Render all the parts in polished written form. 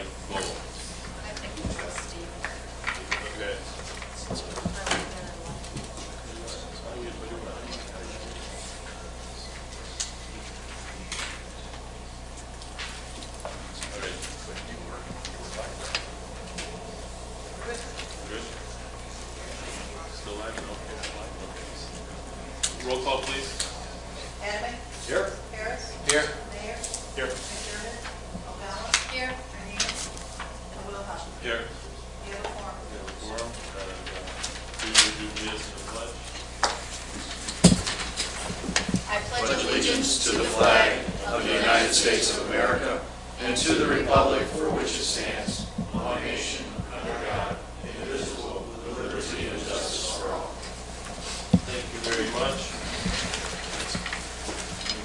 by goal? I think it was Steve. Okay. Roll call, please. Abate? Here. Harris? Here. Mayor? Here. McDermott? O'Donnell? Here. Hernandez? And Wilhelm. Here. You have a form. We have a quorum. Do you do this in the pledge? I pledge allegiance to the flag of the United States of America and to the republic for which it stands, one nation, under God, indivisible, with liberty and justice for all. Thank you very much.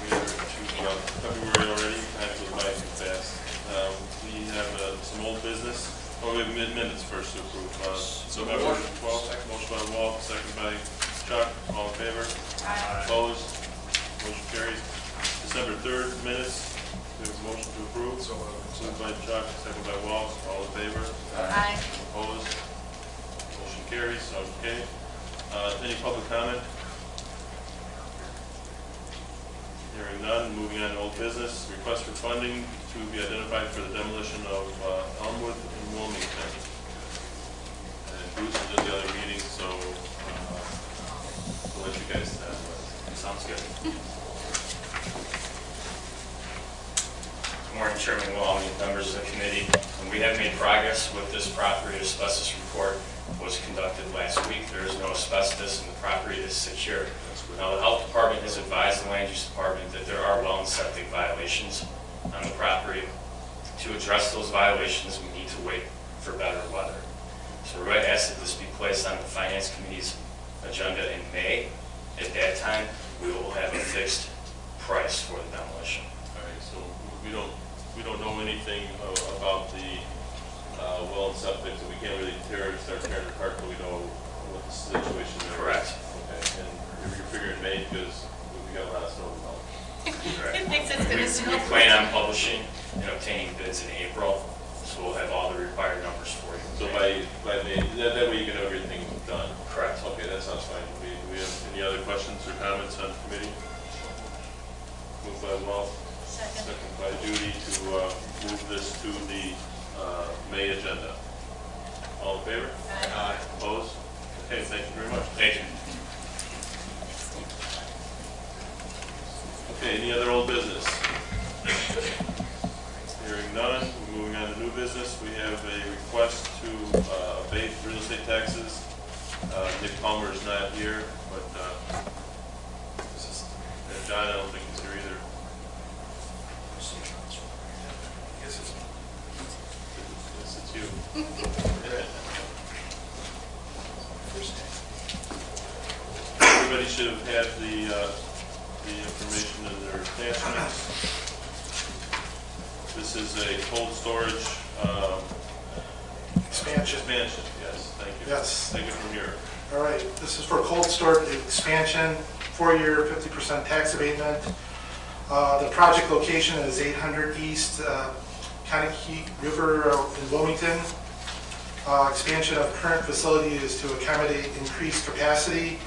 We are to February already. Time goes by too fast. We have some old business. Oh, we have minutes first to approve. So February 12th, motion by Walt, second by Chuck. All in favor? Aye. Opposed? Motion carries. December 3rd minutes. We have a motion to approve. So moved by Chuck, second by Walt. All in favor? Aye. Opposed? Motion carries. Okay. Any public comment? Hearing none. Moving on to old business. Request for funding to be identified for the demolition of Elmwood and Wilmington. And Bruce was at the other meeting, so we'll let you guys know. Sounds good. Good morning, Chairman Wall, members of the committee. We have made progress with this property. Asbestos report was conducted last week. There is no asbestos and the property is secure. Now, the health department has advised the land use department that there are well and septic violations on the property. To address those violations, we need to wait for better weather. So we're going to ask that this be placed on the Finance Committee's agenda in May. At that time, we will have a fixed price for the demolition. All right, so we don't know anything about the well and septic, so we can't really start tearing it apart until we know what the situation is. Correct. Okay, and you're figuring May because we got a lot of snow involved. Correct. It thinks it's going to snow. We plan on publishing and obtaining bids in April, so we'll have all the required numbers for you. So by May, that way you can have everything done. Correct. Okay, that sounds fine. Do we have any other questions or comments on the committee? Moved by Walt, second by Judy to move this to the May agenda. All in favor? Aye. Opposed? Okay, thank you very much. Thank you. Okay, any other old business? Hearing none, moving on to new business, we have a request to abate real estate taxes. Nick Palmer is not here, but John, I don't think he's here either. Yes, it's you. Everybody should have had the information in their attachments. This is a cold storage Expansion. Yes, thank you. Yes. Take it from here. All right, this is for cold storage expansion, 4-year, 50% tax abatement. The project location is 800 East County River in Wilmington. Expansion of current facility is to accommodate increased capacity,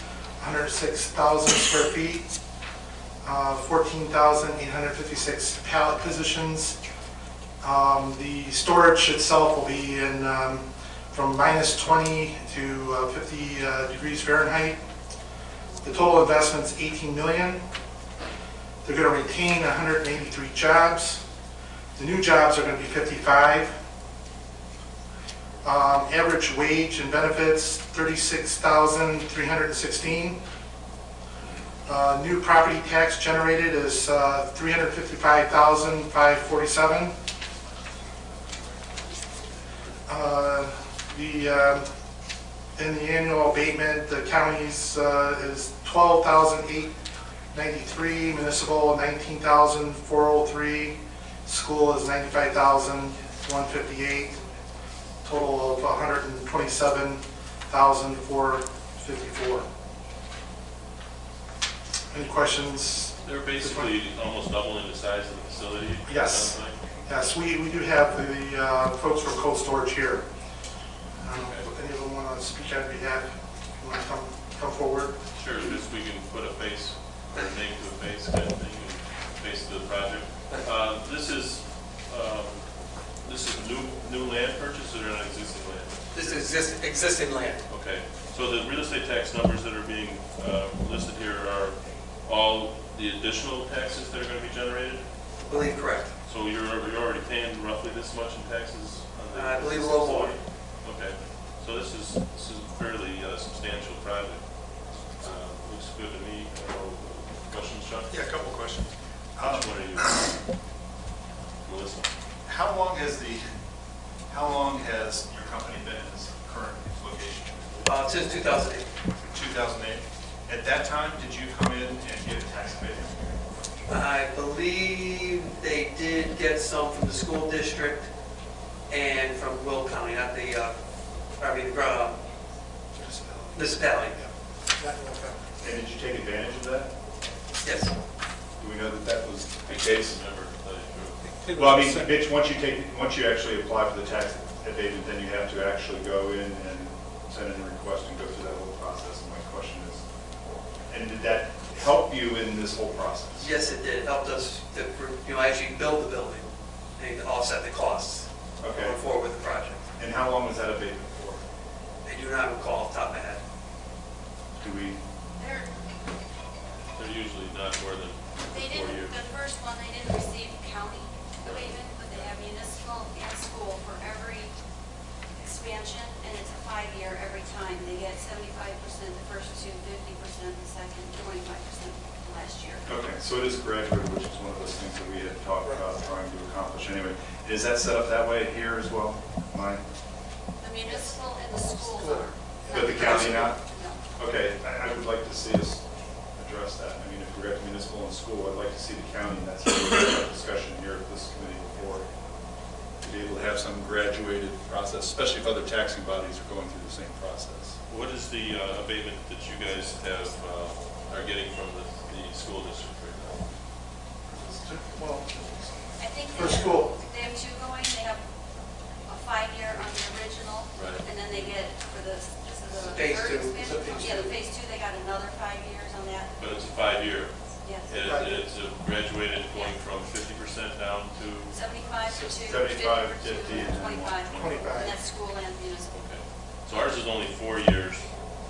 106,000 square feet, 14,856 pallet positions. The storage itself will be in from -20 to 50 degrees Fahrenheit. The total investment is $18 million. They're going to retain 183 jobs. The new jobs are going to be 55. Average wage and benefits, $36,316. New property tax generated is $355,547. In the annual abatement, the county's is $12,893, municipal $19,403, school is $95,158, total of $127,454. Any questions? They're basically almost doubling the size of the facility. Yes. Yes, we do have the folks from cold storage here. If any of them want to speak on behalf, you want to come forward? Sure, just we can put a face, or a name to a face kind of thing, and face to the project. This is new land purchase or not existing land? This is existing land. Okay, so the real estate tax numbers that are being listed here are all the additional taxes that are going to be generated? I believe correct. So you're already paying roughly this much in taxes? On the I believe a little more. Okay, so this is a fairly substantial project. Looks good to me. Questions, Chuck? Yeah, a couple questions. Which one are you? Melissa? How long has your company been in this current location? Since 2008. 2008. At that time, did you come in and get a tax abatement? I believe they did get some from the school district and from Will County, not the, municipality. And did you take advantage of that? Yes. Do we know that that was the case? Remember, to tell you the truth. Well, I mean, Mitch, once you actually apply for the tax abatement, then you have to actually go in and send in a request and go through that whole process. And my question is, and did that help you in this whole process? Yes, it did. It helped us to, actually build the building and to offset the costs Okay. going forward with the project. And how long was that abatement for? I do not recall off the top of my head. Do we? They're usually not more than They 4 didn't, years. the first one, they didn't receive county abatement, but they have municipal and school for every expansion, and it's a 5-year every time. They get 75% the first two, 50% the second, 25% the last year. Okay, so it is graduated, which is one of those things that we had talked about trying to accomplish anyway. Is that set up that way here as well? Mine? The municipal and the schools are. But the county not? No. Okay, I would like to see us address that. I mean, if we're at municipal and school, I'd like to see the county, and that's what we had a discussion here at this committee before, to be able to have some graduated process, especially if other taxing bodies are going through the same process. What is the abatement that you guys have, are getting from the school district right now? Well, I think for school. they have two going. They have a 5-year on the original, Right. and then they get for this is the Phase third two. expansion. Yeah, the phase 2. They got another 5 years on that. But it's a 5-year. Yes. And it's graduated going from 50% down to, 75 for 2, 75, 50 for 2, 50, and then 25. 25. And that's school and municipal. okay. So ours is only 4 years,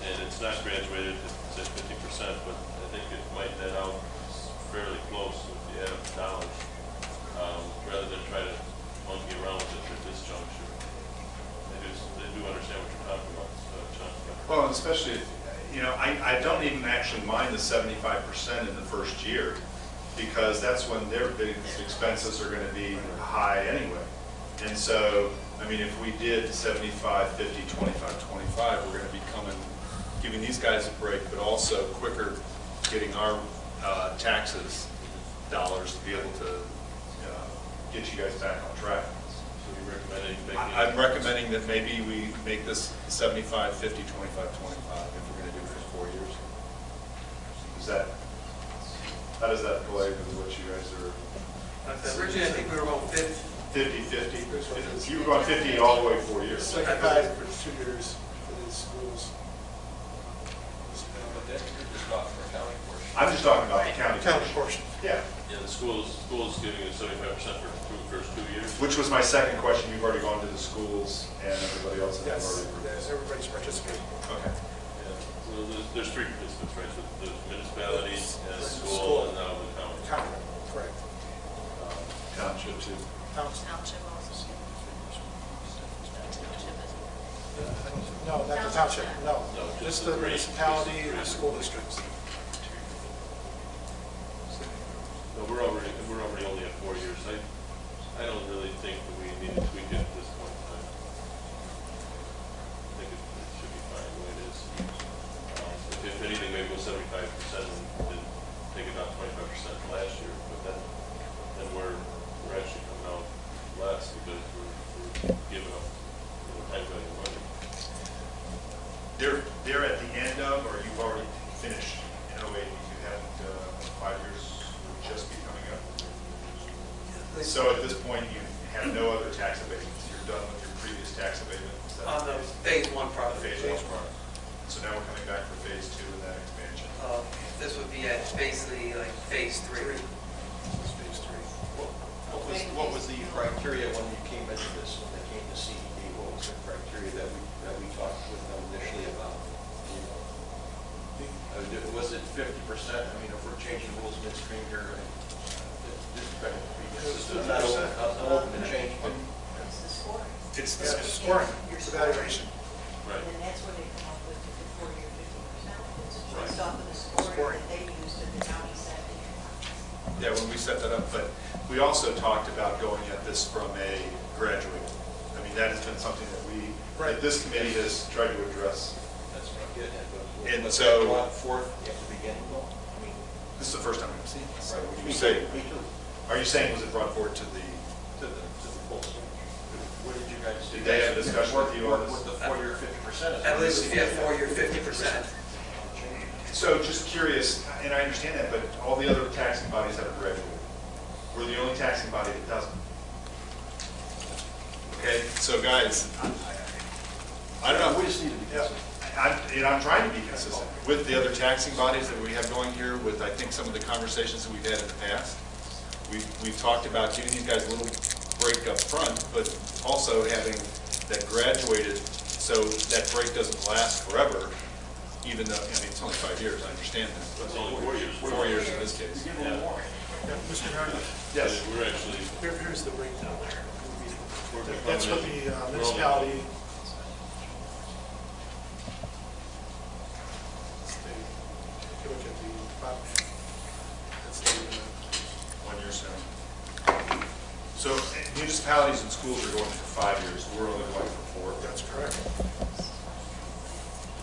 and it's not graduated, it's at 50%, but I think it might net out fairly close if you add up the dollars, rather than try to monkey around with it at this juncture. They do understand what you're talking about, John. Well, and especially, I don't even actually mind the 75% in the first year, because that's when their biggest expenses are going to be high anyway. And so, I mean, if we did 75, 50, 25, 25, we're going to be giving these guys a break, but also quicker getting our taxes dollars to be able to get you guys back on track. So you're recommending making? I'm recommending that maybe we make this 75, 50, 25, 25 if we're going to do it for 4 years. How does that play with what you guys are? Originally, I think we were going 50. 50, 50? You were going 50 all the way 4 years. It's like a guide for 2 years for the schools. But then you're just talking for county portion. I'm just talking about the county County portion. portion. Yeah, Yeah, the school's giving you 75% for the first 2 years. which was my second question. You've already gone to the schools and everybody else has Yes, already. everybody's participating. Okay. Yeah. Well, there's 3 participants, right? So the municipalities, and the School. school, and now the county. County, correct. Township too. Council. Township also. No, not the township, no. No, Just just the the three. municipality Just the and the three. school districts. No, we're already only at 4 years. I don't really think that we need to tweak it at this point in time. I think it should be fine the way it is. If anything, maybe go 75% and then take it down 25% last year, but then we're actually coming out less because we're giving up, time value of money. They're at the end of, or you've already finished? phase one project. Phase 1 part. So now we're coming back for phase 2 in that expansion. This would be at basically like phase 3. What's phase 3? What was the criteria when you came into this, when they came to CED? What was the criteria that we talked with them initially about? Was it 50%? I mean, if we're changing rules midstream here, it's better to be consistent. Not open to change, but It's the scoring. It's the scoring, it's evaluation. Right. And then that's where they come up with the 40 or 50%. It's Right. based off of the scoring that they used at the county set. Yeah, when we set that up, but we also talked about going at this from a graduate. I mean, that has been something that that this committee has tried to address. that's what I'm getting at. And Was so- that brought forth at the beginning, though? I mean, This is the first time I've seen this. So when me you say, too, me too. are you saying was it brought forward to the, To the full stage. What did you guys do? Did they have a discussion with you on this? With the 40 or 50%? I believe if you have 40 or 50%. so just curious, and I understand that, but all the other taxing bodies have a graduate. We're the only taxing body that doesn't. Okay, so guys, I don't know. We just need to be Yeah. consistent. I'm trying to be consistent with the other taxing bodies that we have going here, with, I think, some of the conversations that we've had in the past. We've talked about giving these guys a little break up front, but also having that graduated, so that break doesn't last forever, even though, I mean, it's only 5 years, I understand that. It's only 4 years. 4 years in this case. Give them more. Yeah, Mr. Mayor, Yes. We're actually, here's the breakdown there. we're That's what becoming- the we're only- municipality. If you look at the, that's the, 1 year soon. So municipalities and schools are going for 5 years, we're only going for 4. that's correct.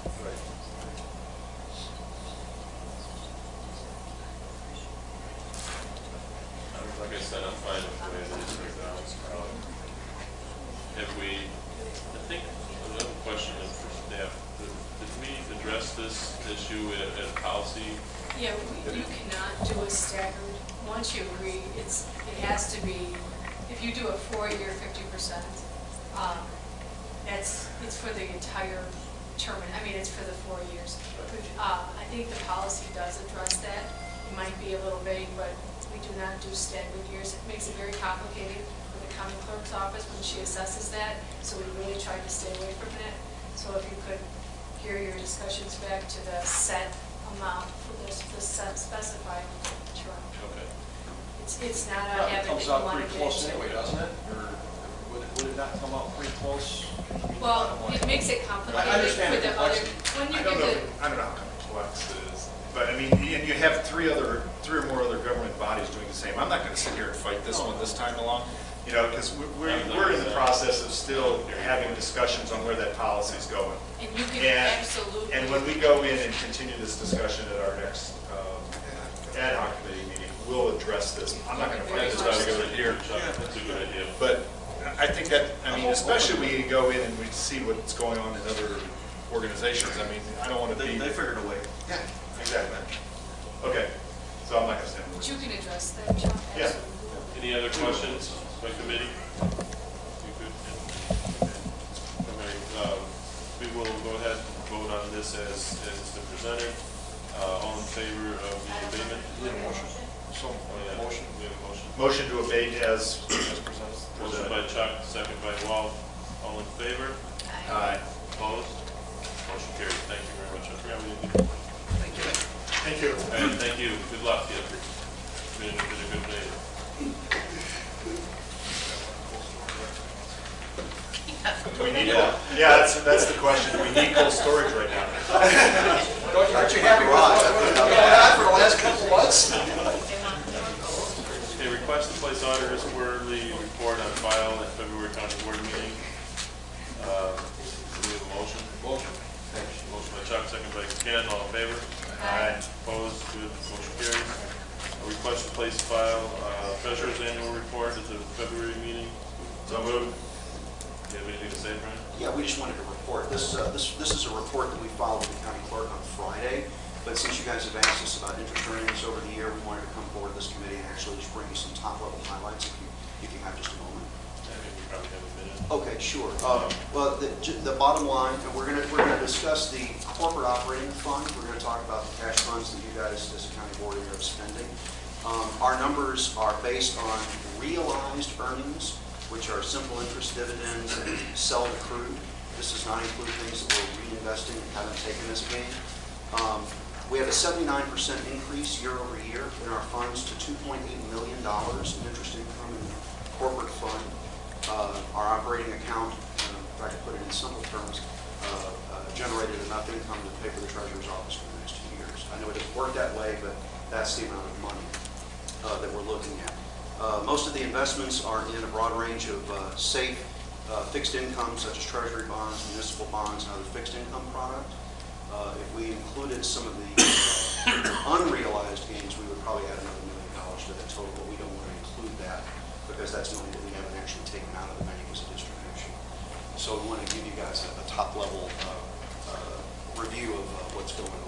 Right. Like I said, I'm fine with the way it is right now. If we, I think, another question for staff, did we address this issue at policy? Yeah, you cannot do a staggered, once you agree, it has to be, if you do a 4-year 50%, it's for the entire term, I mean, it's for the 4 years. I think the policy does address that, it might be a little vague, but we do not do staggered years. It makes it very complicated for the county clerk's office when she assesses that, so we really tried to stay away from that. So if you could gear your discussions back to the set amount for this specified term. Okay. It's not Well, a it habit that comes you out want to pretty get close into. anyway, doesn't it? Or would it not come out pretty close? Well, it makes it complicated understand for the the other, complexity. when you I don't give know, the, I don't know how complex it is, but I mean, and you have three or more other government bodies doing the same. I'm not going to sit here and fight this one this time along, you know, because we're in the process of still having discussions on where that policy is going. and you can And- absolutely. And when we go in and continue this discussion at our next ad hoc committee meeting, we'll address this. I'm not going to fight this particular here. That's a good idea. But I think that, I mean, especially when you go in and we see what's going on in other organizations, I mean, I don't want to be. They figured a way. Yeah, exactly. Okay, so I'm not going to stand But with you it. can address that, John, Yeah. absolutely. Any other questions by committee? You good? Okay, we will go ahead and vote on this as it's been presented. All in favor of the abatement? Need a motion. So, Oh, yeah. motion. We have a motion. Motion to abate as presented. Motion by Chuck, second by Walt. All in favor? Aye. Opposed? Motion carried. Thank you very much. I forgot we didn't. Thank you. Thank you. And thank you. Good luck. It's been a good day. Do we need cold? Yeah, that's the question. Do we need cold storage right now? Aren't you happy with what's going on for the last couple months? Okay, request to place auditor's quarterly report on file at February County Board meeting. Do we have a motion? Motion. Motion by Chuck, second by Ken, all in favor? Aye. Opposed? Good, motion carries. A request to place file treasurer's annual report at the February meeting. So moved. Do you have anything to say, Brian? Yeah, we just wanted to report. This is a report that we filed with the county clerk on Friday, but since you guys have asked us about interest earnings over the year, we wanted to come forward to this committee and actually just bring you some top-level highlights if you can have just a moment. probably have a minute. Okay, sure. Well, the bottom line, and we're gonna discuss the corporate operating fund. We're gonna talk about the cash funds that you guys as a county board are spending. Our numbers are based on realized earnings, which are simple interest, dividends, and seldom accrued. This does not include things that we're reinvesting and haven't taken as a gain. We have a 79% increase year over year in our funds to $2.8 million in interest income in the corporate fund. Our operating account, if I could put it in simple terms, generated enough income to pay for the treasurer's office for the next 2 years. I know it doesn't work that way, but that's the amount of money that we're looking at. Most of the investments are in a broad range of safe fixed income, such as treasury bonds, municipal bonds, and other fixed income product. If we included some of the unrealized gains, we would probably add another $1 million to that total, but we don't want to include that because that's money that we haven't actually taken out of the bank as a distribution. So we want to give you guys a top-level review of what's going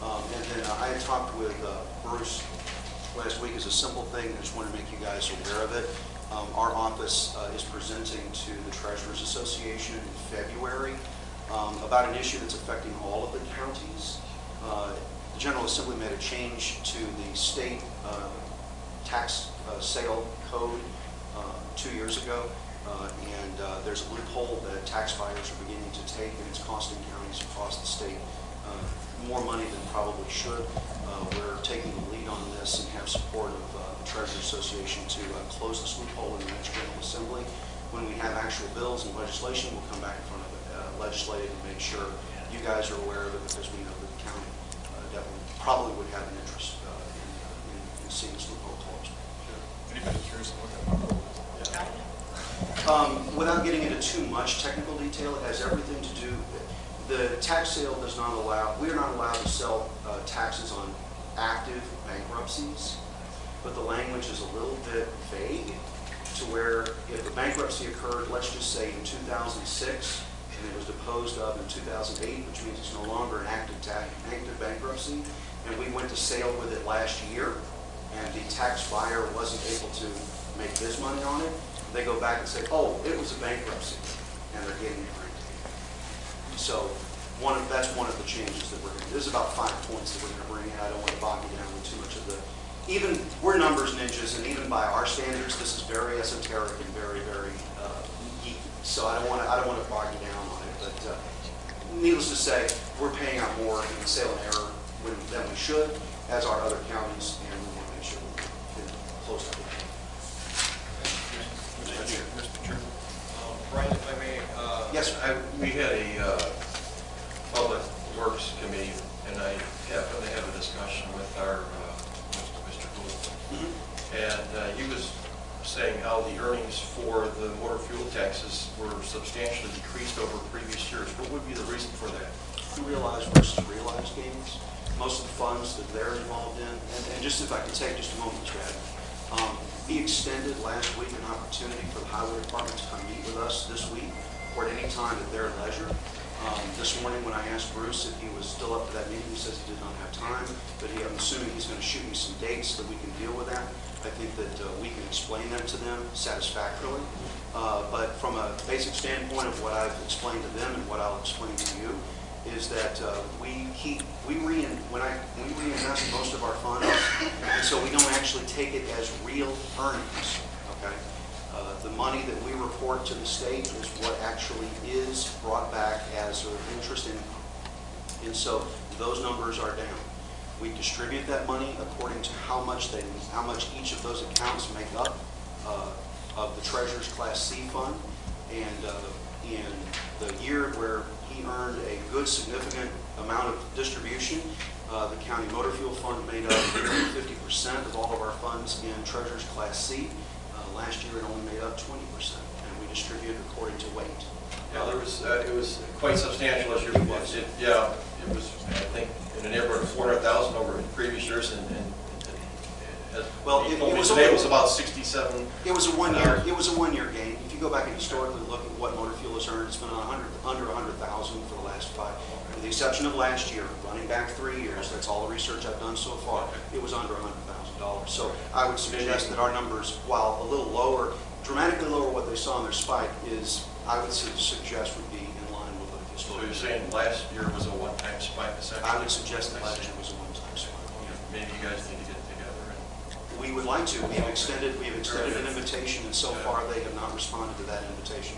on. And then I had talked with Bruce last week. As a simple thing. I just want to make you guys aware of it. Our office is presenting to the Treasurers Association in February about an issue that's affecting all of the counties. The General Assembly made a change to the state tax sale code 2 years ago, and there's a loophole that tax buyers are beginning to take, and it's costing counties across the state more money than probably should. We're taking the lead on this and have support of the Treasurers Association to close this loophole in the next General Assembly. When we have actual bills and legislation, we'll come back in front of the legislative and make sure you guys are aware of it, because we know that the county definitely probably would have an interest in seeing this loophole closed. Anybody curious what that Without getting into too much technical detail, it has everything to do. The tax sale does not allow. We are not allowed to sell taxes on active bankruptcies, but the language is a little bit vague to where if the bankruptcy occurred, let's just say in 2006, and it was disposed of in 2008, which means it's no longer an active bankruptcy, and we went to sale with it last year, and the tax buyer wasn't able to make his money on it, they go back and say, oh, it was a bankruptcy, and they're getting it right. So that's one of the changes that we're going to do. There's about 5 points that we're going to bring in. I don't want to bog you down with too much of the, even, we're numbers ninjas, and even by our standards, this is very esoteric and very, very geeky. So I don't want to bog you down on it, but needless to say, we're paying out more in sale and error than we should, as are other counties, and we want to make sure we get close to it. Mr. Chairman. Brian, if I may. Yes. We had a Public Works Committee, and I happened to have a discussion with our Mr. Booth. And he was saying how the earnings for the motor fuel taxes were substantially decreased over previous years. What would be the reason for that? Realized versus realized gains. Most of the funds that they're involved in, and just if I could take just a moment, Chad, he extended last week an opportunity for the Highway Department to come meet with us this week or at any time at their leisure. This morning when I asked Bruce if he was still up for that meeting, he says he did not have time, but I'm assuming he's going to shoot me some dates so that we can deal with that. I think that we can explain that to them satisfactorily. But from a basic standpoint of what I've explained to them and what I'll explain to you, is that we reinvest most of our funds, and so we don't actually take it as real earnings. Okay, the money that we report to the state is what actually is brought back as interest income, and so those numbers are down. We distribute that money according to how much each of those accounts make up of the Treasurer's Class C fund, and in the year where he earned a good significant amount of distribution, the county motor fuel fund made up nearly 50% of all of our funds in Treasurer's Class C. Last year it only made up 20%, and we distributed according to weight. Yeah, it was quite substantial as you. It was, I think, in the neighborhood of 400,000 over previous years, and well, it was about 67. It was a 1 year. It was a 1 year gain. If you go back and historically look at what motor fuel has earned, it's been under 100,000 for the last 5, with the exception of last year. Running back 3 years, that's all the research I've done so far. It was under $100,000. So I would suggest that our numbers, while a little lower dramatically lower what they saw in their spike is, I would suggest would be in line with what So historical. you're saying last year was a one-time spike, essentially? I would suggest that last year was a one-time spike. Maybe you guys need to get together and... We would like to. We have extended an invitation, and so far they have not responded to that invitation.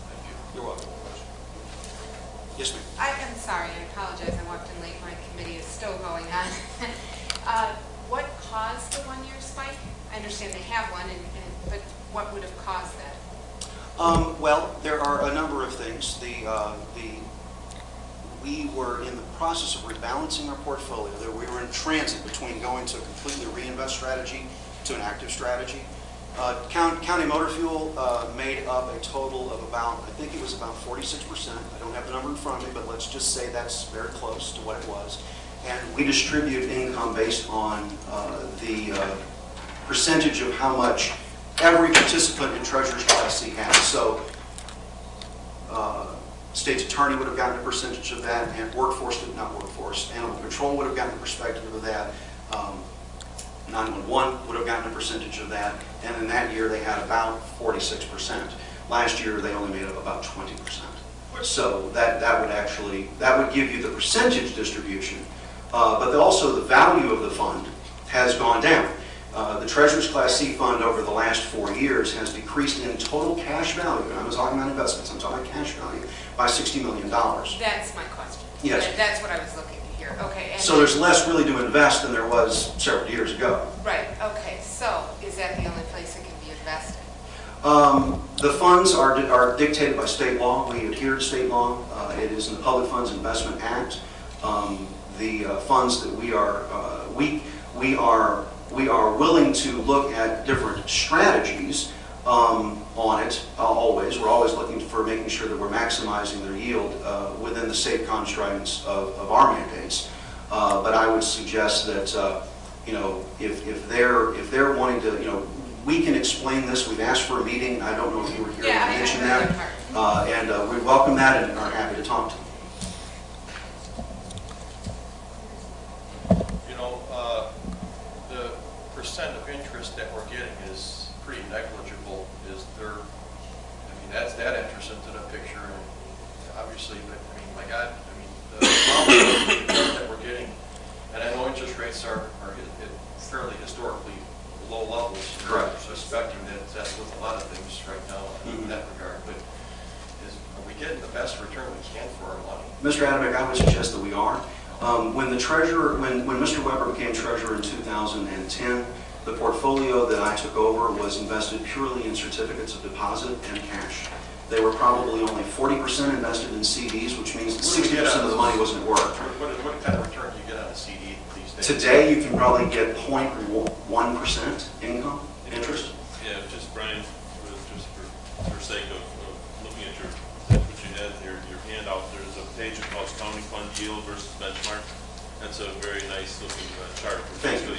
Thank you. You're welcome. Yes, ma'am. I'm sorry, I apologize, I walked in late, my committee is still going on. What caused the one-year spike? I understand they have one, but what would have caused that? Well, there are a number of things. We were in the process of rebalancing our portfolio. We were in transit between going to a completely reinvest strategy to an active strategy. County motor fuel made up a total of about, I think it was about 46%. I don't have the number in front of me, but let's just say that's very close to what it was. And we distribute income based on the percentage of how much every participant in Treasurer's Class C has. So State's Attorney would have gotten a percentage of that, and Animal Control would have gotten a perspective of that. 911 would have gotten a percentage of that, and in that year they had about 46%. Last year they only made up about 20%. So that would give you the percentage distribution, but also the value of the fund has gone down. The Treasurer's Class C fund over the last 4 years has decreased in total cash value, and I'm not talking about investments, I'm talking about cash value, by $60 million. That's my question. Yes. That's what I was looking to hear. Okay. And so there's less really to invest than there was several years ago. Right. Okay. So is that the only place it can be invested? The funds are dictated by state law. We adhere to state law. It is in the Public Funds Investment Act. The funds that we are willing to look at different strategies on it. Always, we're always looking for making sure that we're maximizing their yield within the state constraints of our mandates. But I would suggest that if they're wanting to, we can explain this. We've asked for a meeting. I don't know if you were here to mention that, and we welcome that and are happy to talk to them. The percent of interest that we're getting is pretty negligible. Is there? I mean, that enters into the picture, and obviously, but I mean, my God, I mean, the amount that we're getting, and I know interest rates are at fairly historically low levels. Correct. Suspecting that that's with a lot of things right now in that regard, but are we getting the best return we can for our money? Mr. Adamek, I would suggest that we are. When Mr. Weber became treasurer in 2010, the portfolio that I took over was invested purely in certificates of deposit and cash. They were probably only 40% invested in CDs, which means that 60% of the money wasn't at work. What kind of return do you get on a CD these days? Today, you can probably get 0.1% income, interest. Yeah, just Brian, just for sake of looking at what you had here, your handout, there's a page called County Fund Yield versus Benchmark. That's a very nice looking chart. Thank you.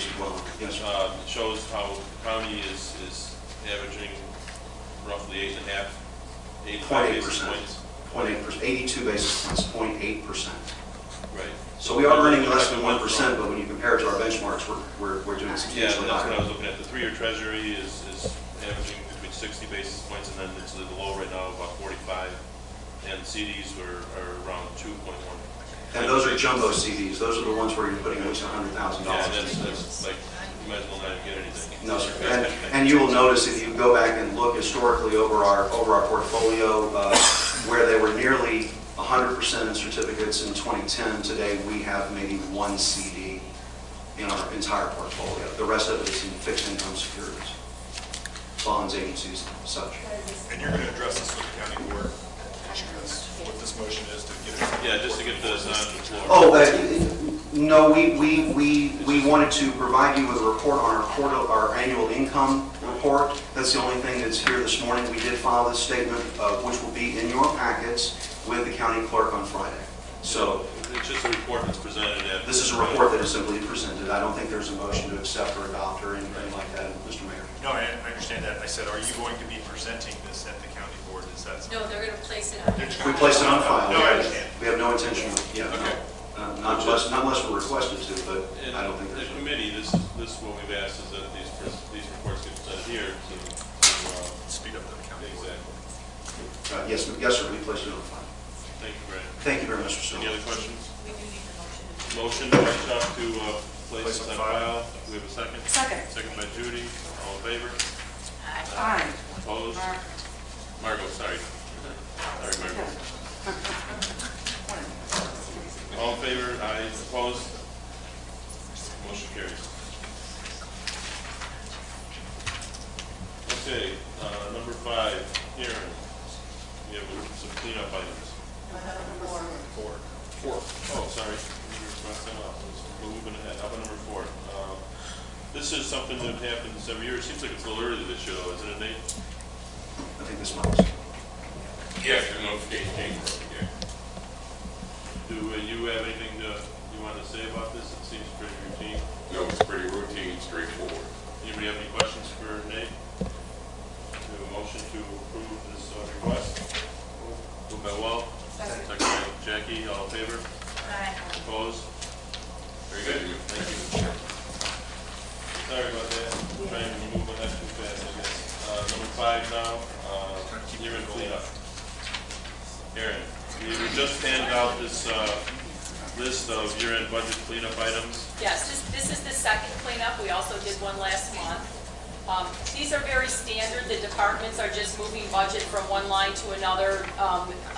Yes. It shows how the county is averaging roughly 8.5 basis points. 0.8%, 82 basis points, 0.8%. Right. So we are earning less than 1%, but when you compare it to our benchmarks, we're doing Yeah, substantially that's what I higher. was looking at. The 3-year treasury is averaging between 60 basis points, and then it's the low right now, about 45. And CDs are around 2.1. And those are jumbo CDs. Those are the ones where you're putting at least $100,000. Yeah, that's like, you might as well not even get anything. No, sir. And you will notice if you go back and look historically over our portfolio, where they were nearly 100% in certificates in 2010, today we have maybe one CD in our entire portfolio. The rest of it is in fixed income securities, bonds, agencies, such. And you're going to address this with the county board? That's what this motion is, to get it. Yeah, just to get this on the floor. Oh, no, we wanted to provide you with a report on our annual income report. That's the only thing that's here this morning. We did file this statement, which will be in your packets with the county clerk on Friday. So it's just a report that's presented at. This is a report that is simply presented. I don't think there's a motion to accept or adopt or anything like that, Mr. Mayor. No, I understand that. I said, are you going to be presenting this at the county board? Is that something? No, they're going to place it on. We place it on file. No, I understand. We have no intention of, Okay. Not unless we're requested to, but And I don't think the there's. committee, this is what we've asked, is that these reports get sent here to Speed up the accounting. exactly. Yes, sir, we placed it on file. Thank you, Brad. Thank you very much, Mr. Any Silver. other questions? We do need the motion. Motion by Chuck to place this on file. Do we have a second? Second. Second by Judy. All in favor? Aye. Opposed? Margot, sorry. Sorry, Margot. All in favor? Aye. Opposed? Motion carries. Okay, number 5, hearing. We have some cleanup items. Four. Oh, sorry. We crossed that off. We're moving ahead. How about number 4? This is something that happens every year. It seems like it's a little early this year, though, isn't it, Nate? I think this month. Yes, there's no state thing here. Do you have anything you want to say about this? It seems pretty routine. No, it's pretty routine, straightforward. Anybody have any questions for Nate? Do we have a motion to approve this request? Moved by Walt. Second by Jackie. All in favor? Aye. Opposed? Very good. Thank you. Sorry about that. Trying to move ahead too fast, I guess. Number 5 now, year-end cleanup. Aaron, we just handed out this list of year-end budget cleanup items. Yes, this is the second cleanup. We also did one last month. These are very standard. The departments are just moving budget from one line to another.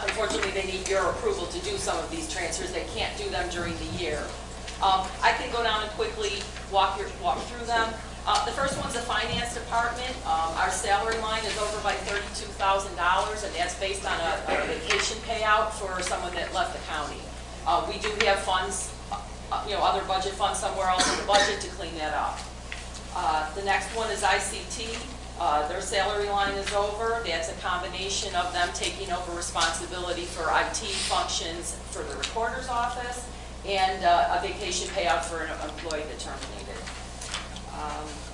Unfortunately, they need your approval to do some of these transfers. They can't do them during the year. I can go down and quickly walk through them. The first one's the finance department. Our salary line is over by $32,000, and that's based on a vacation payout for someone that left the county. We do have funds, other budget funds somewhere else in the budget to clean that up. The next one is ICT. Their salary line is over. That's a combination of them taking over responsibility for IT functions for the recorder's office and a vacation payout for an employee that terminated.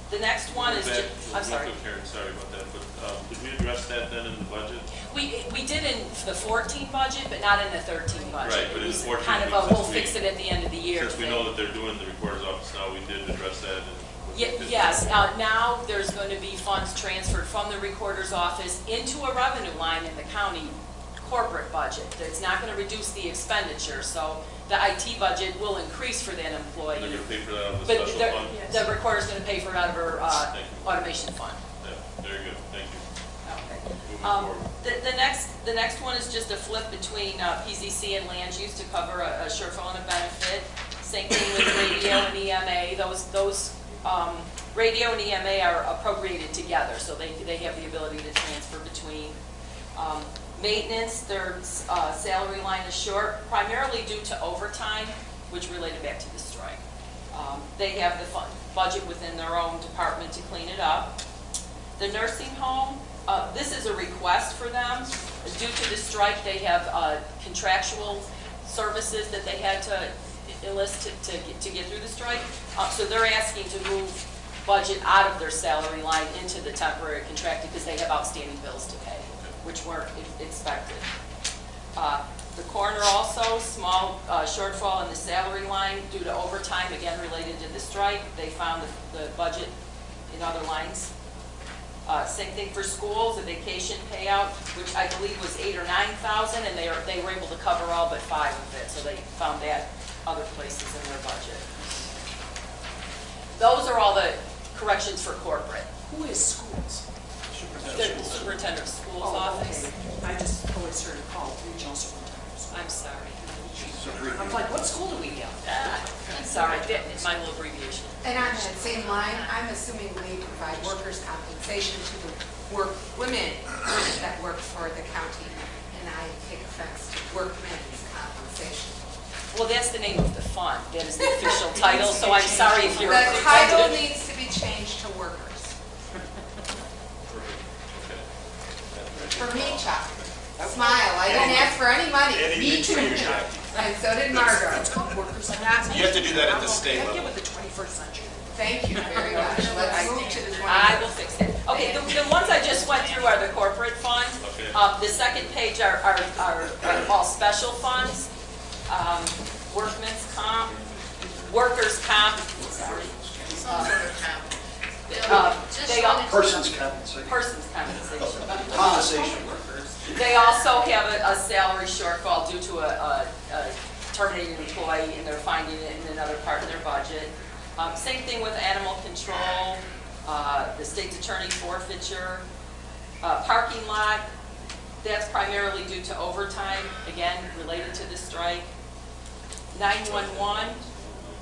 The next one is, I'm sorry. Karen, sorry about that, but did we address that then in the budget? We did in the 14 budget, but not in the 13 budget. Right, but in the 14, kind of a, we'll fix it at the end of the year. Since we know that they're doing the recorder's office now, we did address that. Yes, now there's going to be funds transferred from the recorder's office into a revenue line in the county corporate budget. It's not going to reduce the expenditure, so the IT budget will increase for that employee. They're going to pay for that out of the But special fund? the recorder's going to pay for it out of her automation fund. Yeah, very good, thank you. Okay. Moving forward. The next one is just a flip between PZC and land use to cover a shortfall and a benefit. Same thing with radio and EMA. Those radio and EMA are appropriated together, so they have the ability to transfer between. Maintenance, their salary line is short, primarily due to overtime, which related back to the strike. They have the budget within their own department to clean it up. The nursing home, this is a request for them. Due to the strike, they have contractual services that they had to enlist to get through the strike. So they're asking to move budget out of their salary line into the temporary contracted because they have outstanding bills to pay, which weren't expected. The coroner also, small shortfall in the salary line due to overtime, again related to the strike. They found the budget in other lines. Same thing for schools, a vacation payout, which I believe was $8,000 or $9,000, and they were able to cover all but 5 of it, so they found that other places in their budget. Those are all the corrections for corporate. Who is schools? The superintendent of schools office. I just always heard it called regional superintendents. I'm sorry. I'm like, what school do we have? I'm sorry, my little abbreviation. And on that same line, I'm assuming we provide workers' compensation to the women that work for the county, and I take offense to workmen's compensation. Well, that's the name of the fund. That is the official title, so I'm sorry if you're The title offended. needs to be changed to workers. For me, Chuck. Smile, I didn't ask for any money. Me too. And so did Margaret. It's called workers' You have to do that at the state Gotta get level. with the 21st century. Thank you very much. Let's move to the 20. I will fix it. Okay, the ones I just went through are the corporate funds. Okay. The second page are all special funds. workman's comp, workers' comp, sorry. Some sort of count. They all, Person's compensation. person's compensation. Compensation. They also have a salary shortfall due to a terminated employee, and they're finding it in another part of their budget. Same thing with animal control, the state's attorney forfeiture, parking lot. That's primarily due to overtime, again, related to the strike. 911,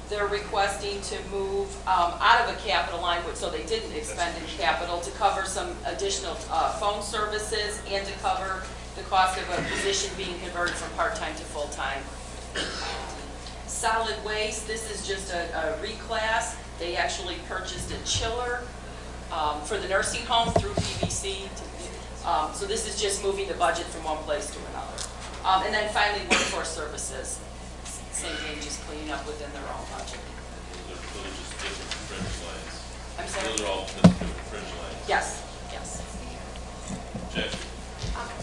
they're requesting to move out of a capital line, so they didn't expend in capital, to cover some additional phone services and to cover the cost of a position being converted from part-time to full-time. Solid waste, this is just a reclass. They actually purchased a chiller for the nursing home through PVC. So this is just moving the budget from one place to another. And then finally, workforce services. Same thing, just cleaning up within their own budget. Those are just different fringe lines. I'm sorry? Those are all different fringe lines. Yes, yes. Jack?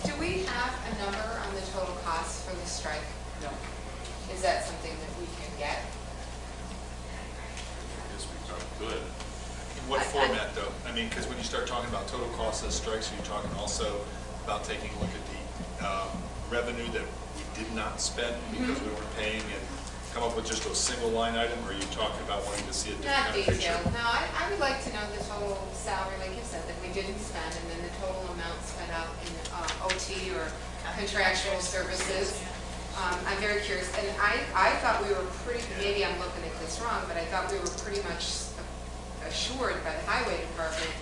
Do we have a number on the total cost for the strike? No. Is that something that we can get? I guess we probably could. In what format, though? I mean, because when you start talking about total cost of strikes, are you talking also about taking a look at the revenue that we did not spend because we weren't paying and come up with just a single line item, or are you talking about wanting to see a different Not kind of picture? detailed, no, I would like to know the total salary, like you said, that we didn't spend, and then the total amount spent out in OT or contractual services. I'm very curious, and I thought we were pretty, maybe I'm looking at this wrong, but I thought we were pretty much assured by the highway department,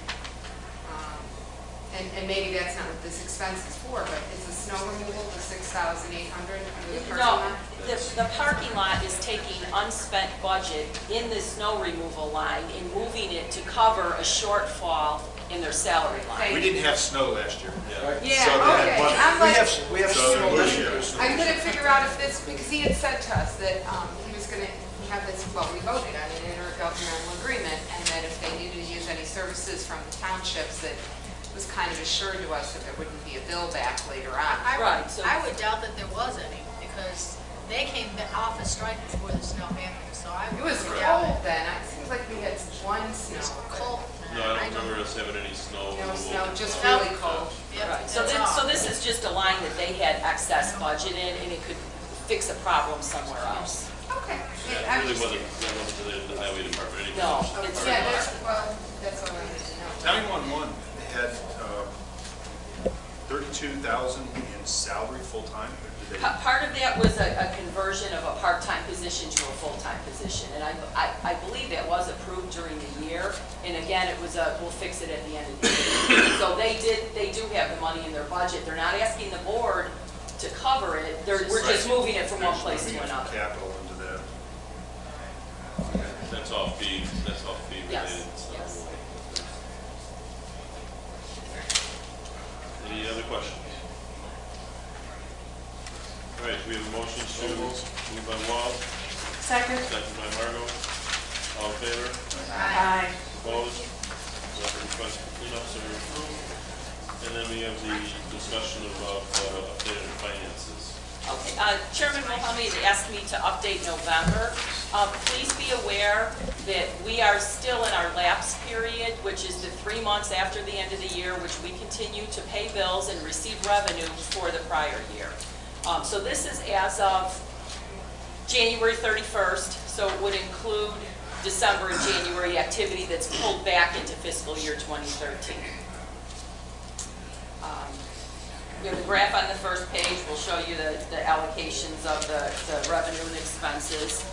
and maybe that's not what this expense is for, but is the snow removal the $6,800 under the parking No, lot? the parking lot is taking unspent budget in the snow removal line and moving it to cover a shortfall in their salary line. We didn't have snow last year. Yeah, So okay, that- I'm like, We have So snow this this year. year. I couldn't figure out if this, because he had said to us that he was going to have this, well, we voted on an intergovernmental agreement, and that if they needed to use any services from the townships, that was kind of assured to us that there wouldn't be a bill back later on. Right, so- I would doubt that there was any, because they came off a strike before the snow happened, so I It would was doubt cold then, it seems like we had one snow. It was but cold. No, I don't remember us having any snow. No snow, removal. just No. really cold. Yep, Right, so that's then, all. so this is just a line that they had excess budget in, and it could fix a problem somewhere else. Okay. Yeah, I it really just- wasn't related to the highway department anymore. No, It was it's- the Yeah, parking that's, lot. well, that's all I need to know. 911 had 32,000 in salary full-time? Or did they- Part of that was a conversion of a part-time position to a full-time position, and I believe that was approved during the year, and again, it was we'll fix it at the end of the year. So they do have the money in their budget, they're not asking the board to cover it, we're just Right. moving it from They're one just place to moving it from another. capital into that. That's all fee Yes, related. so. yes. Any other questions? All right, we have a motion to move by Wall, Second. second by Margot. All in favor? Aye. Opposed? Request for cleanups are approved. And then we have the discussion about updated finances. Okay, Chairman Mohammed asked me to update November. Please be aware that we are still in our lapse period, which is the 3 months after the end of the year, which we continue to pay bills and receive revenue for the prior year. So this is as of January 31st, so it would include December and January activity that's pulled back into fiscal year 2013. You know, the graph on the first page will show you the allocations of the revenue and expenses.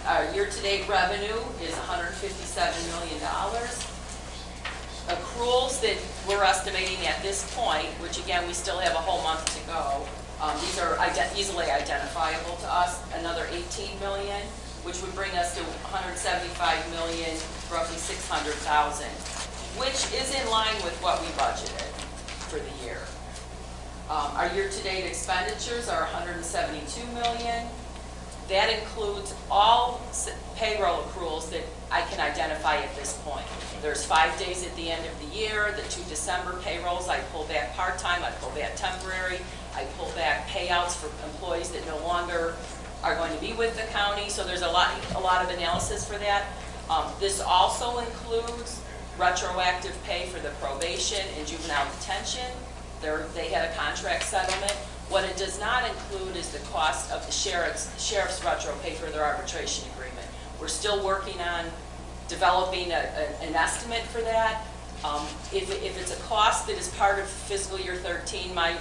Our year-to-date revenue is $157 million. Accruals that we're estimating at this point, which again, we still have a whole month to go, these are easily identifiable to us, another $18 million, which would bring us to $175 million, roughly $600,000, which is in line with what we budgeted for the year. Our year-to-date expenditures are $172 million. That includes all payroll accruals that I can identify at this point. There's 5 days at the end of the year, the 2 December payrolls, I pull back part-time, I pull back temporary. I pull back payouts for employees that no longer are going to be with the county, so there's a lot of analysis for that. This also includes retroactive pay for the probation and juvenile detention. They had a contract settlement. What it does not include is the cost of the sheriff's retro pay for their arbitration agreement. We're still working on developing an estimate for that. If it's a cost that is part of fiscal year 13, my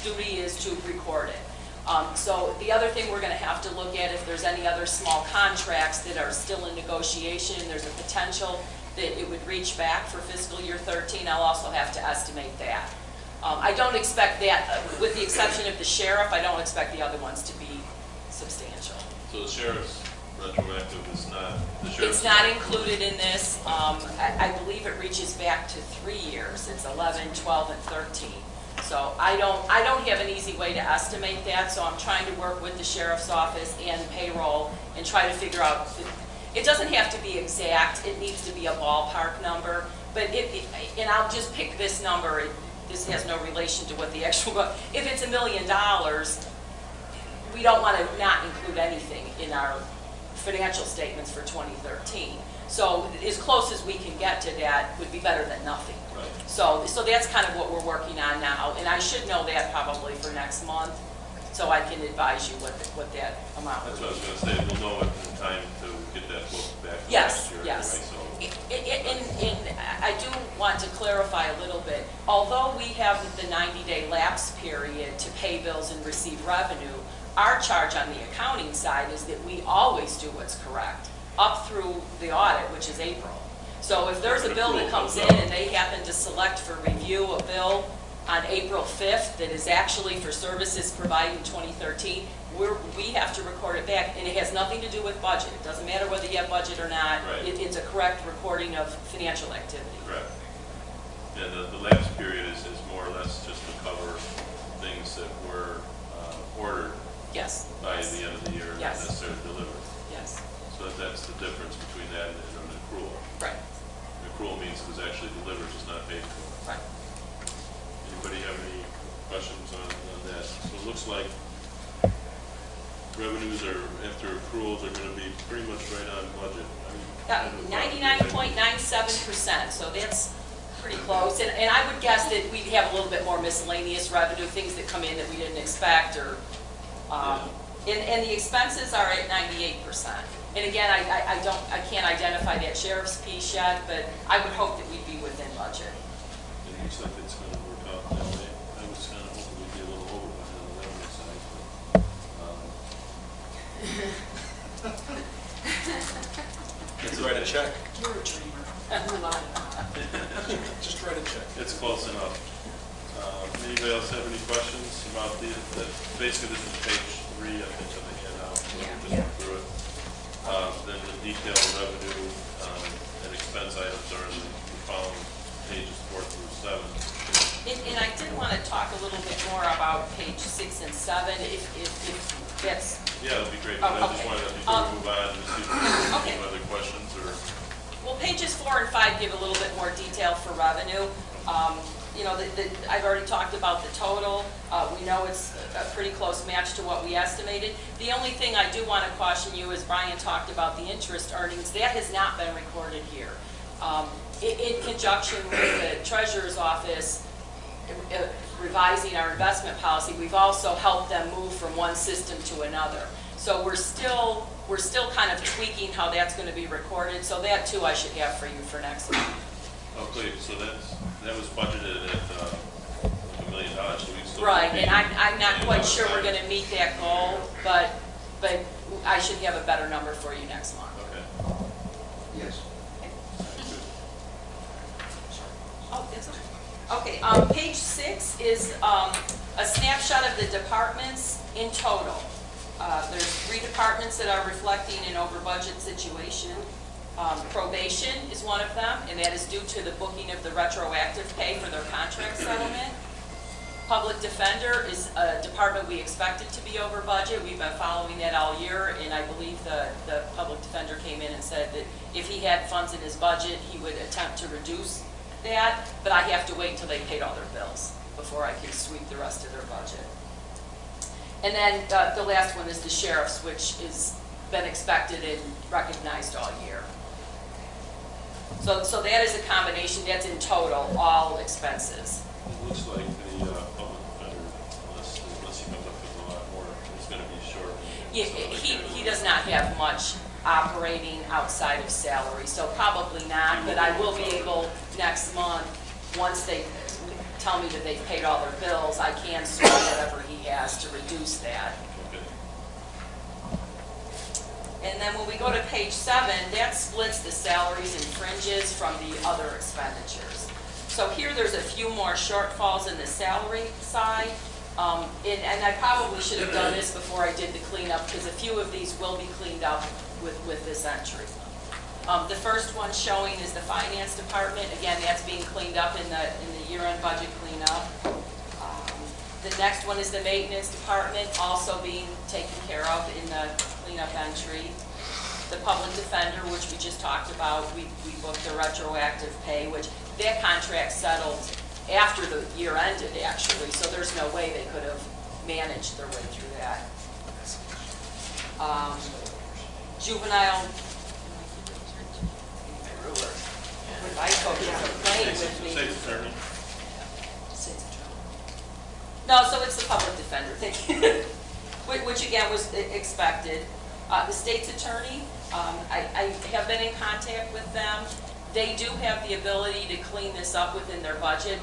duty is to record it. So the other thing we're going to have to look at, if there's any other small contracts that are still in negotiation, and there's a potential that it would reach back for fiscal year 13, I'll also have to estimate that. I don't expect that, with the exception of the sheriff, I don't expect the other ones to be substantial. So the sheriff's retroactive is not, It's not included in this. I believe it reaches back to 3 years. It's 11, 12, and 13. So I don't have an easy way to estimate that, so I'm trying to work with the sheriff's office and payroll and try to figure out, it doesn't have to be exact, it needs to be a ballpark number, but and I'll just pick this number, this has no relation to what the actual, if it's $1 million, we don't want to not include anything in our financial statements for 2013. So as close as we can get to that would be better than nothing. Right. So that's kind of what we're working on now, and I should know that probably for next month, so I can advise you what that amount That's would what I be. was going to say, we'll know it in time to get that book back Yes, next year. yes. Anyway, And I do want to clarify a little bit. Although we have the 90-day lapse period to pay bills and receive revenue, our charge on the accounting side is that we always do what's correct, up through the audit, which is April. So if there's a bill that comes in and they happen to select for review a bill on April 5th that is actually for services provided in 2013, we have to record it back, and it has nothing to do with budget. It doesn't matter whether you have budget or not. Right. It's a correct recording of financial activity. correct. And the lapse period is more or less just to cover things that were ordered Yes. by the end of the year, not Yes. necessarily delivered. Yes. So that's the difference between that and an accrual. Right. An accrual means it was actually delivered, just not paid for. Right. Anybody have any questions on that? So it looks like revenues are, after accruals, are going to be pretty much right on budget. 99.97%, so that's pretty close. And I would guess that we'd have a little bit more miscellaneous revenue, things that come in that we didn't expect, or, and the expenses are at 98%. And again, I can't identify that sheriff's piece yet, but I would hope that we'd be within budget. It looks like it's going to work out that way. I was kind of hoping we'd be a little over budget on the revenue side, but, Just write a check. You're a dreamer. Just write a check. it's close enough. Anybody else have any questions about basically this is page 3, I think, of the handout. Just went through it. Then the detailed revenue and expense items are in the following pages 4 through 7. And I did want to talk a little bit more about page 6 and 7, if that's... Yeah, that'd be great. Oh, I just okay. wanted, before we move on, to see if there's Okay. any other questions or... Well, pages 4 and 5 give a little bit more detail for revenue. You know, I've already talked about the total. We know it's a pretty close match to what we estimated. The only thing I do want to caution you is Brian talked about the interest earnings. That has not been recorded here. In conjunction with the Treasurer's Office revising our investment policy, we've also helped them move from one system to another. So we're still kind of tweaking how that's going to be recorded. So that too I should have for you for next month. Oh, great, so that was budgeted at like $1 million, so we still... Right, and I'm not quite sure we're going to meet that goal, but I should have a better number for you next month. Okay. Yes. Oh, it's okay. Page 6 is a snapshot of the departments in total. There's 3 departments that are reflecting an over budget situation. Probation is one of them, and that is due to the booking of the retroactive pay for their contract settlement. Public Defender is a department we expected to be over budget. We've been following that all year, and I believe the Public Defender came in and said that if he had funds in his budget, he would attempt to reduce that, but I have to wait until they paid all their bills. before I can sweep the rest of their budget. And then the last one is the sheriff's, which has been expected and recognized all year. So that is a combination, that's in total, all expenses. It looks like the public defender, unless he comes up with a lot more, is going to be short. Yeah, he does not have much operating outside of salary, so probably not, but I will be able next month, once they tell me that they've paid all their bills, I can swap whatever he has to reduce that. And then when we go to page 7, that splits the salaries and fringes from the other expenditures. So here there's a few more shortfalls in the salary side. And I probably should have done this before I did the cleanup, because a few of these will be cleaned up with this entry. The first one showing is the finance department. Again, that's being cleaned up in the year-end budget cleanup. The next one is the maintenance department, also being taken care of in the cleanup entry. The public defender, which we just talked about, we booked the retroactive pay, which that contract settled after the year ended, actually, so there's no way they could have managed their way through that. Juvenile, I hope you're playing with me. State's attorney. No, so it's the public defender thing, which again was expected. The state's attorney, I have been in contact with them. They do have the ability to clean this up within their budget,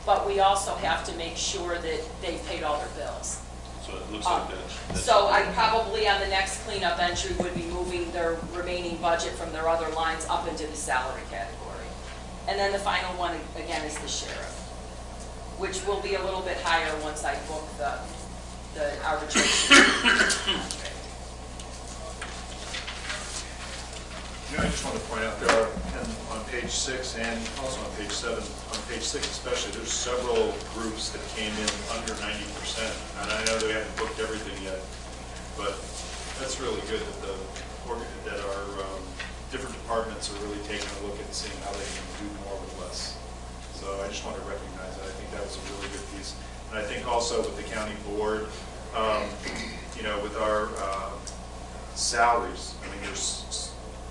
but we also have to make sure that they've paid all their bills. So it looks like that. So I probably on the next cleanup entry would be moving their remaining budget from their other lines up into the salary category. And then the final one, again, is the sheriff, which will be a little bit higher once I book the arbitration. I just want to point out there are, on page 6 and also on page 7, on page 6 especially, there's several groups that came in under 90%. And I know they haven't booked everything yet, but that's really good that our different departments are really taking a look at seeing how they can do more with less. So I just want to recognize that. I think that was a really good piece. And I think also with the county board, with our salaries, I mean, there's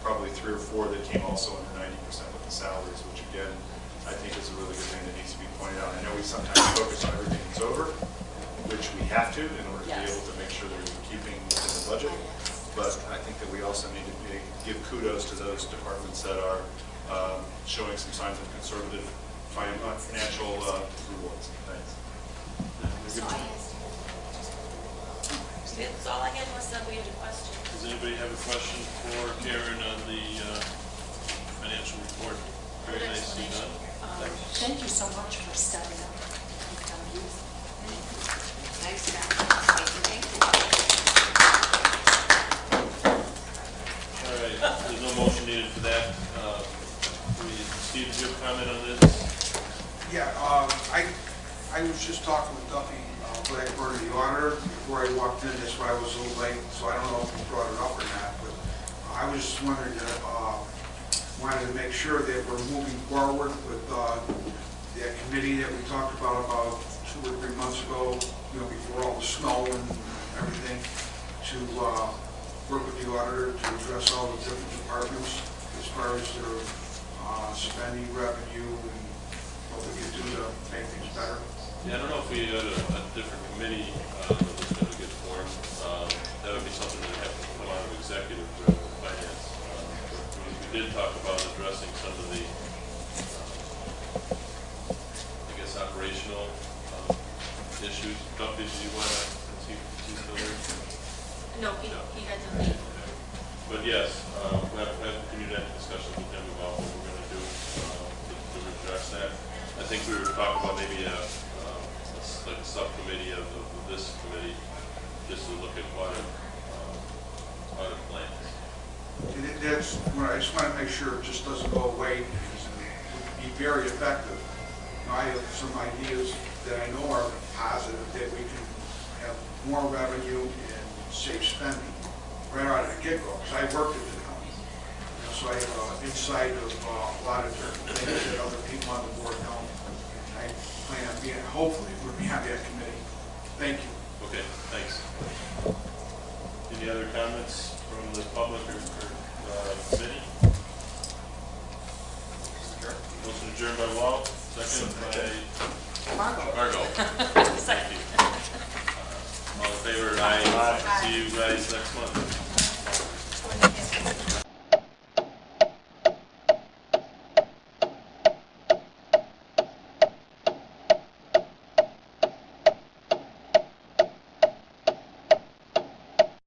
probably 3 or 4 that came also under 90% with the salaries, which again, I think is a really good thing that needs to be pointed out. I know we sometimes focus on everything that's over, which we have to in order to be able to make sure that we're keeping within the budget. But I think that we also need to give kudos to those departments that are showing some signs of conservative financial rewards. Thanks. That's all I had, unless somebody had a question. Does anybody have a question for Karen on the financial report? Very nicely done. Thank you so much for stepping up. Nice job. Thank you. All right, there's no motion needed for that. Steve, did you have a comment on this? Yeah, I was just talking with Duffy Blackburn, the auditor, before I walked in. That's why I was a little late, so I don't know if he brought it up or not, but I was just wondering, wanted to make sure that we're moving forward with that committee that we talked about 2 or 3 months ago, before all the snow and everything, to work with the auditor to address all the different departments as far as their spending revenue and what we could do to make things better. Yeah, I don't know if we had a different committee that was going to get formed. That would be something that would have to come out of executive finance. We did talk about addressing some of the, operational issues. Duffy, do you want to, is he still there? No, he had to leave. But yes, we have to continue that discussion with him about what we're going to do to address that. I think we were talking about maybe like a subcommittee of this committee, just to look at audit plans. And that's what I just want to make sure it just doesn't go away, because it would be very effective. I have some ideas that I know are positive, that we can have more revenue and save spending right out of the get-go, because I worked at the county. So I have insight of a lot of different things that other people on the board don't. And I plan on being, hopefully, we'll be on that committee. Thank you. Okay, thanks. Any other comments from the public or committee? Motion adjourned by Walt, second by Margot. Thank you. All in favor, aye. See you guys next month.